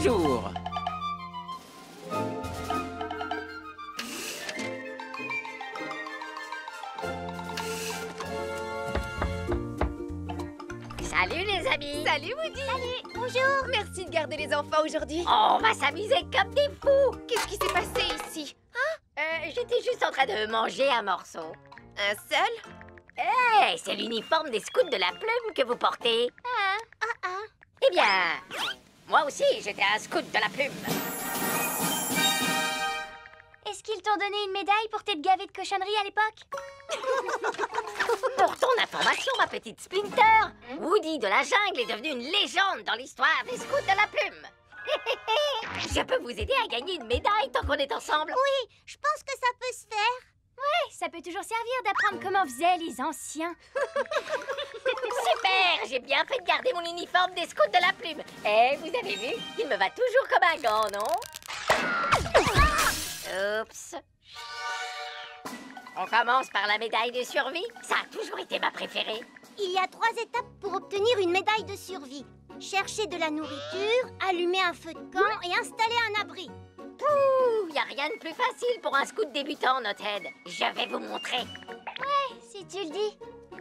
toujours. Salut les amis. Salut Woody. Salut. Bonjour. Merci de garder les enfants aujourd'hui. On va s'amuser comme des fous. Qu'est-ce qui s'est passé ici? J'étais juste en train de manger un morceau. Un seul? Hey, c'est l'uniforme des scouts de la plume que vous portez. Eh bien, moi aussi, j'étais un scout de la plume. Est-ce qu'ils t'ont donné une médaille pour t'être gavé de cochonneries à l'époque? Pour ton information, ma petite Splinter, Woody de la jungle est devenu une légende dans l'histoire des scouts de la plume. Je peux vous aider à gagner une médaille tant qu'on est ensemble. Oui, je pense que ça peut se faire. Ouais, ça peut toujours servir d'apprendre comment faisaient les anciens. Super, j'ai bien fait de garder mon uniforme des scouts de la plume. Eh, vous avez vu, il me va toujours comme un gant, non? Oups. On commence par la médaille de survie. Ça a toujours été ma préférée. Il y a 3 étapes pour obtenir une médaille de survie. Chercher de la nourriture, allumer un feu de camp et installer un abri. Pouh, y a rien de plus facile pour un scout débutant, Nothead. Je vais vous montrer. Ouais, si tu le dis.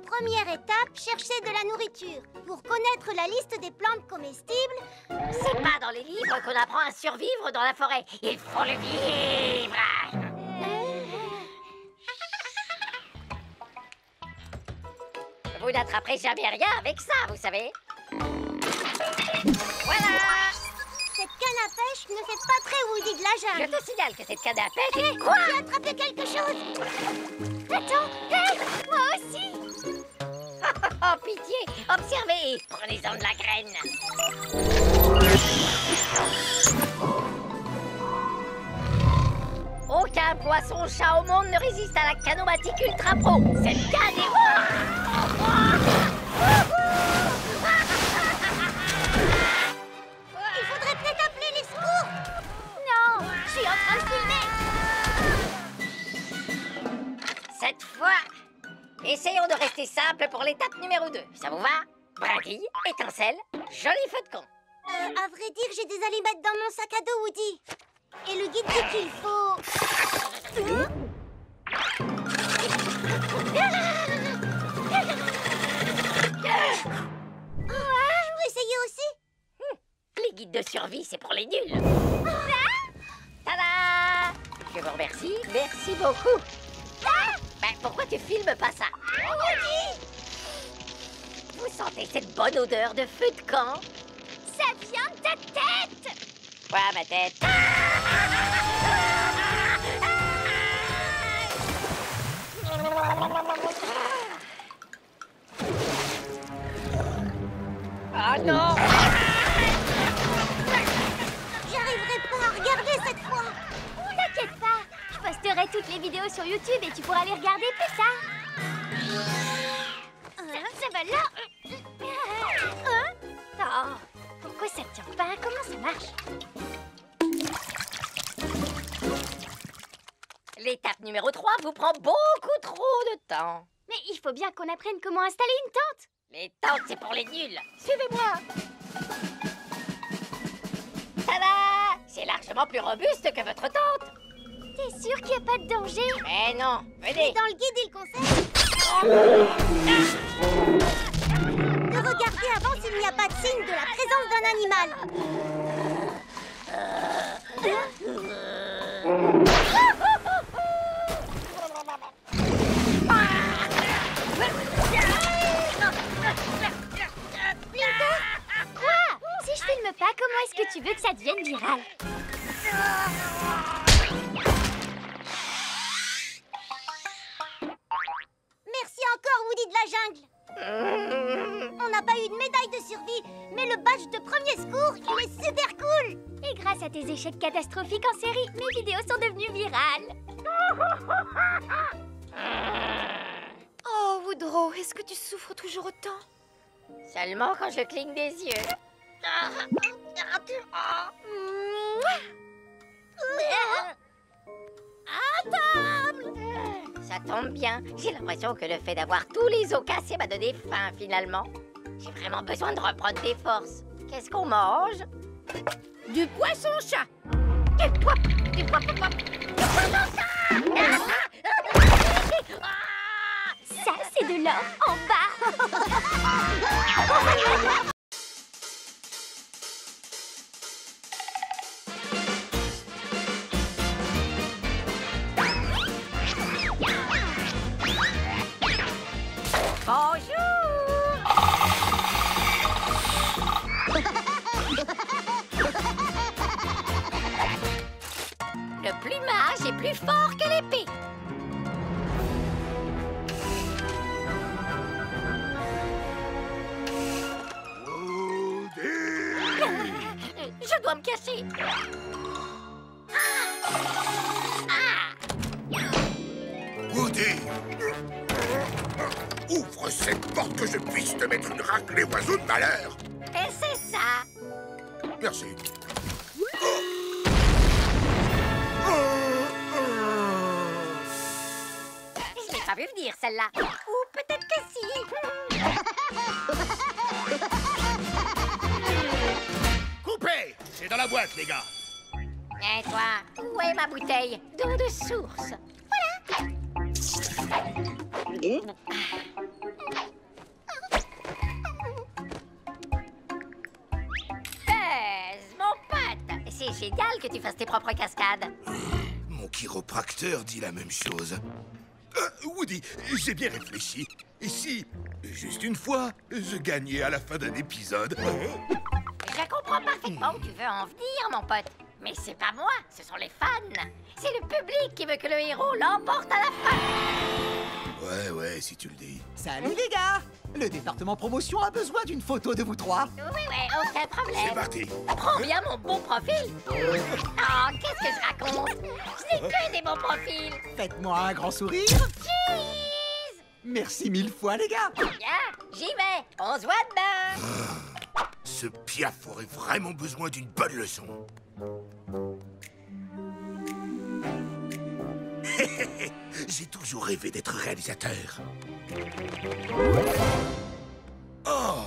Première étape, chercher de la nourriture. Pour connaître la liste des plantes comestibles... C'est pas dans les livres qu'on apprend à survivre dans la forêt. Il faut le vivre. Vous n'attraperez jamais rien avec ça, vous savez. Voilà. Cette canne à pêche ne fait pas très Woody de la Je jungle. te signale que cette canne à pêche est... Quoi? J'ai attrapé quelque chose. Attends, hey, moi aussi. Oh, pitié. Observez. Prenez-en de la graine. Aucun poisson-chat au monde ne résiste à la canomatique ultra pro. Cette canne est... Il faudrait peut-être appeler les secours. Non, je suis en train de filmer. Cette fois, essayons de rester simple pour l'étape numéro 2. Ça vous va? Brindille, étincelle, joli feu de camp. À vrai dire, j'ai des allumettes dans mon sac à dos, Woody. Et le guide dit qu'il faut... Je peux essayer aussi? Les guides de survie, c'est pour les nuls. Tada! Je vous remercie. Merci beaucoup. Ben, pourquoi tu filmes pas ça? Vous sentez cette bonne odeur de feu de camp? Ça vient de ta tête! Quoi, ma tête? Oh non! J'arriverai pas à regarder cette fois. T'inquiète pas, je posterai toutes les vidéos sur YouTube et tu pourras les regarder plus tard. Ça va là? Oh, pourquoi ça tient pas? Comment ça marche? L'étape numéro 3 vous prend beaucoup trop de temps. Mais il faut bien qu'on apprenne comment installer une tente. Les tentes, c'est pour les nuls. Suivez-moi. Tada! C'est largement plus robuste que votre tente. T'es sûr qu'il n'y a pas de danger? Eh non, Et venez. dans le guide, il conseille de regarder avant s'il n'y a pas de signe de la présence d'un animal. Quoi? Si je filme pas, comment est-ce que tu veux que ça devienne viral? Merci encore, Woody de la jungle. On n'a pas eu de médaille de survie, mais le badge de premier secours, il est super cool. Et grâce à tes échecs catastrophiques en série, mes vidéos sont devenues virales. Oh, Woodrow, est-ce que tu souffres toujours autant? Seulement quand je cligne des yeux. À table. Ça tombe bien. J'ai l'impression que le fait d'avoir tous les os cassés m'a donné faim finalement. J'ai vraiment besoin de reprendre des forces. Qu'est-ce qu'on mange? Du poisson-chat. Du poisson-chat. Ça, c'est de l'or en bas. Le plumage est plus fort que l'épée. Je dois me cacher. Woody! Ouvre cette porte que je puisse te mettre une raclée oiseau de malheur! Et c'est ça. Merci. Je l'ai pas vu venir, celle-là. Ou peut-être que si. Coupez! C'est dans la boîte, les gars! Et toi, où est ma bouteille d'eau de source? Mon pote! C'est génial que tu fasses tes propres cascades. Mon chiropracteur dit la même chose. Woody, j'ai bien réfléchi. Et si, juste une fois, je gagnais à la fin d'un épisode? Je comprends parfaitement où tu veux en venir, mon pote. Mais c'est pas moi, ce sont les fans. C'est le public qui veut que le héros l'emporte à la fin. Ouais, si tu le dis. Salut les gars! Le département promotion a besoin d'une photo de vous trois. Oui, aucun problème. C'est parti. Prends bien mon bon profil. Oh, qu'est-ce que je raconte? Je n'ai que des bons profils. Faites-moi un grand sourire. Cheese! Merci mille fois les gars. Bien, j'y vais. On se voit demain. Ce Piaf aurait vraiment besoin d'une bonne leçon. J'ai toujours rêvé d'être réalisateur. Oh!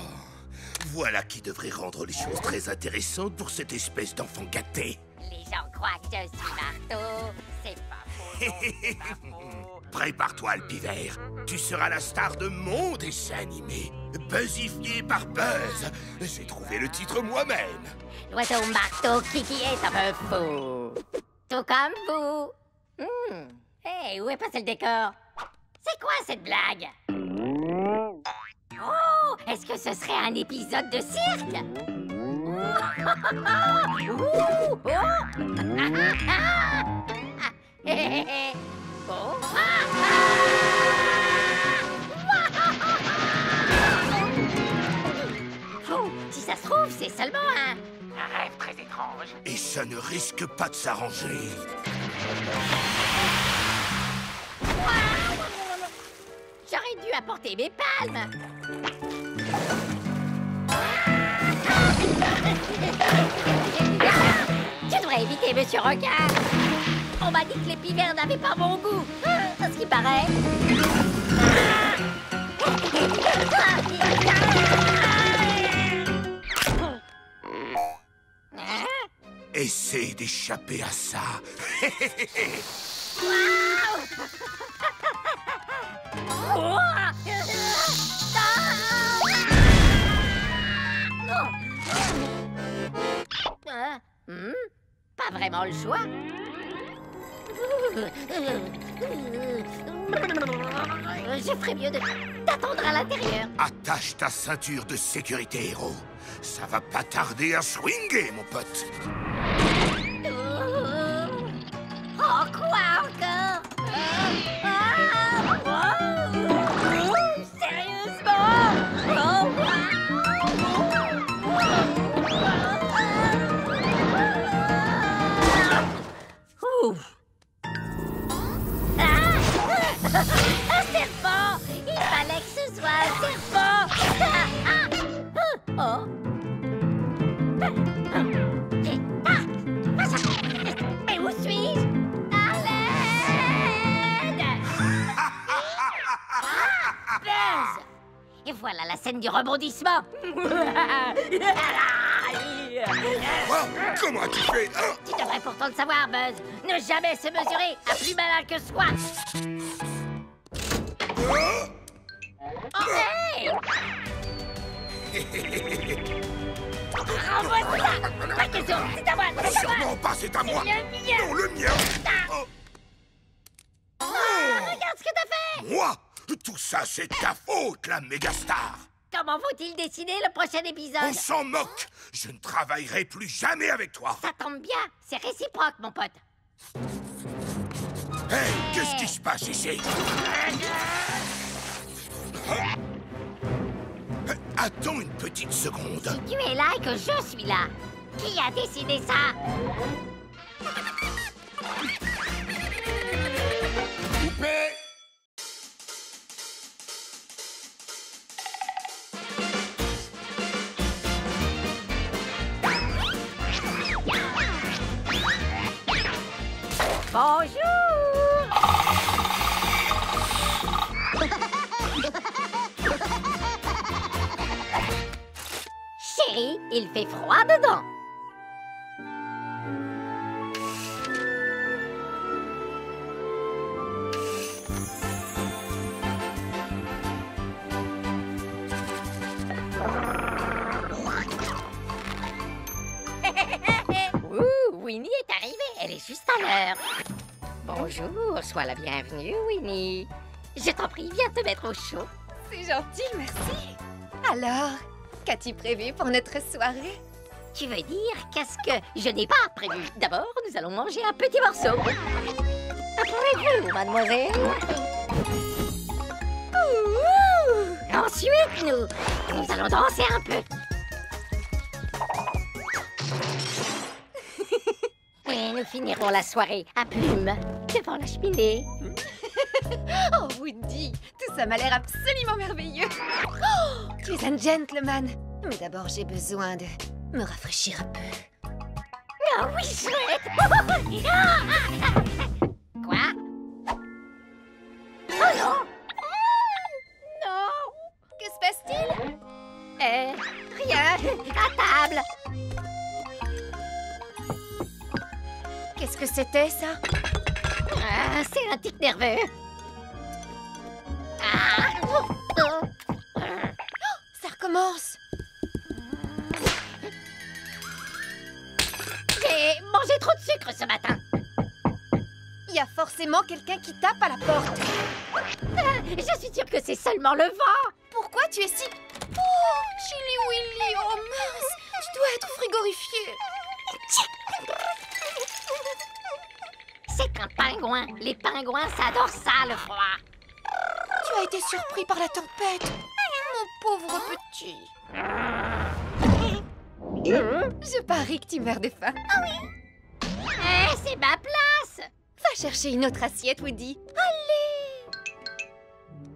Voilà qui devrait rendre les choses très intéressantes pour cette espèce d'enfant gâté. Les gens croient que je suis marteau. C'est pas faux. C'est pas faux. Prépare-toi, Alpivert. Tu seras la star de mon dessin animé. Buzzifié par Buzz. J'ai trouvé le titre moi-même. L'oiseau marteau Kiki est un peu fou. Tout comme vous. Hey, où est passé le décor? C'est quoi cette blague? Oh, est-ce que ce serait un épisode de cirque? Si ça se trouve, c'est seulement un rêve très étrange. Et ça ne risque pas de s'arranger. J'aurais dû apporter mes palmes. Tu devrais éviter, monsieur Requin. On m'a dit que les pivers n'avaient pas bon goût. À ce qui paraît. Essaye d'échapper à ça. Pas vraiment le choix. Je ferais mieux d'attendre à l'intérieur. Attache ta ceinture de sécurité, héros. Ça va pas tarder à swinguer, mon pote. Oh, quoi encore? Sérieusement? Un serpent! Il fallait que ce soit un serpent! Oh! Mais où suis-je? À l'aide! Buzz! Et voilà la scène du rebondissement! Quoi? Comment as-tu fait? Hein? Tu devrais pourtant le savoir, Buzz. Ne jamais se mesurer à plus malin que soi. Oh, hey! Renvoie ça! Pas question, c'est à moi, c'est à moi! Sûrement pas, c'est à moi! C'est le mien! Non, le mien! Oh. Regarde ce que t'as fait! Moi? Tout ça, c'est ta faute, la mégastar! Comment faut-il dessiner le prochain On épisode? s'en moque! Je ne travaillerai plus jamais avec toi! Ça tombe bien, c'est réciproque, mon pote. Hey, qu'est-ce qui se passe ici? Attends une petite seconde. Tu es là et que je suis là. Qui a décidé ça? Poupée! Bonjour! Chérie, il fait froid dedans. Ouh, Winnie est arrivée. Elle est juste à l'heure. Bonjour, sois la bienvenue, Winnie. Je t'en prie, viens te mettre au chaud. C'est gentil, merci. Alors, qu'as-tu prévu pour notre soirée? Tu veux dire qu'est-ce que je n'ai pas prévu? D'abord, nous allons manger un petit morceau. Approchez-vous, mademoiselle. Ouh. Ensuite, nous allons danser un peu. Et nous finirons la soirée à plumes devant la cheminée. Oh, Woody, tout ça m'a l'air absolument merveilleux. Oh, tu es un gentleman. Mais d'abord, j'ai besoin de me rafraîchir un peu. Ah oui, chouette. Quoi? Oh non! Non! Que se passe-t-il? Rien. À table. Qu'est-ce que c'était, ça? Ah, c'est un tic nerveux. Ah. Ça recommence. J'ai mangé trop de sucre ce matin. Il y a forcément quelqu'un qui tape à la porte. Je suis sûre que c'est seulement le vent. Pourquoi tu es si... Oh, Chili Willy, oh mince, tu dois être frigorifié. C'est un pingouin. Les pingouins, ça adore ça, le froid. Tu as été surpris par la tempête. Mon pauvre petit. Je parie que tu meurs de faim. Ah oui. C'est ma place. Va chercher une autre assiette, Woody.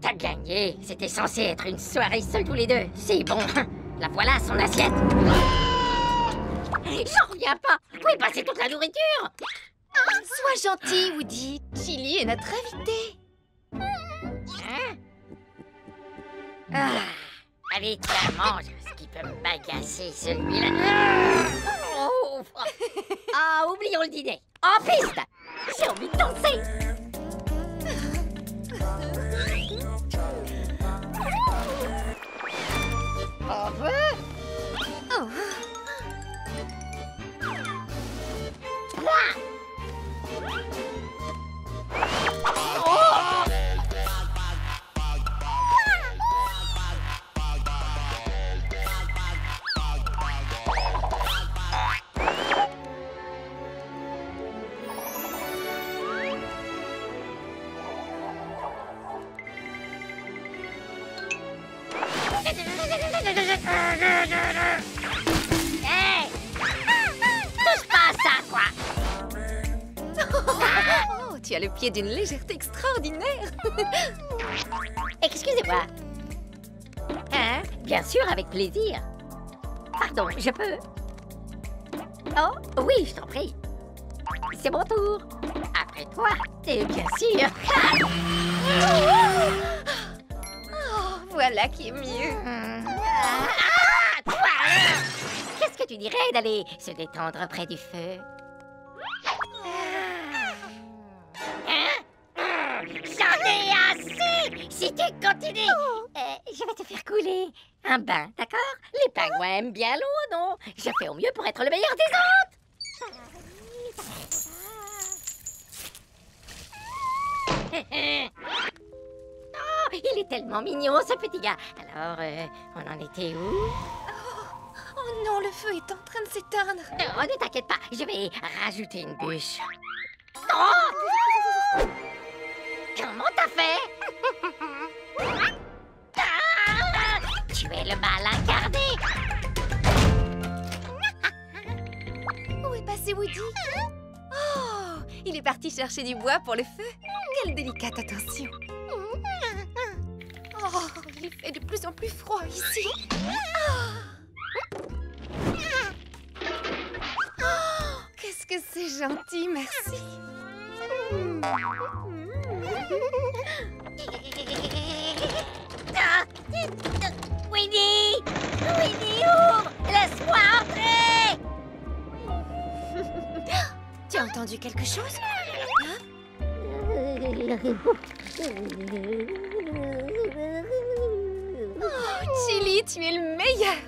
T'as gagné. C'était censé être une soirée seuls tous les deux. C'est bon. La voilà, son assiette. J'en reviens pas. Où est passée toute la nourriture? Sois gentil, Woody. Chili est notre invité. Hein? Allez, tiens, mange. Ce qui peut me bagasser, celui-là. Oh. Ah, oublions le dîner. En piste. J'ai envie de danser. On veut? Oh. Hey! Touche pas à ça, quoi! Oh, tu as le pied d'une légèreté extraordinaire. Excusez-moi. Hein? Bien sûr, avec plaisir. Pardon, je peux? Oh, oui, je t'en prie. C'est mon tour. Après toi, et bien sûr. Oh, voilà qui est mieux. Ah, toi! Qu'est-ce que tu dirais d'aller se détendre près du feu? J'en ai assez! Si tu continues, je vais te faire couler un bain, d'accord? Les pingouins aiment bien l'eau, non? Je fais au mieux pour être le meilleur des autres! Oh, il est tellement mignon, ce petit gars. Alors, on en était où? Oh non, le feu est en train de s'éteindre. Oh, ne t'inquiète pas, je vais rajouter une bûche. Oh! Comment t'as fait? Ah! Tu es le mal incarné. Où est passé Woody? Oh, il est parti chercher du bois pour le feu. Quelle délicate attention. Oh, il fait de plus en plus froid ici. Oh, qu'est-ce que c'est gentil, merci. Winnie! Winnie, ouvre! Laisse-moi entrer! Tu as entendu quelque chose? Oh, Chili, tu es le meilleur.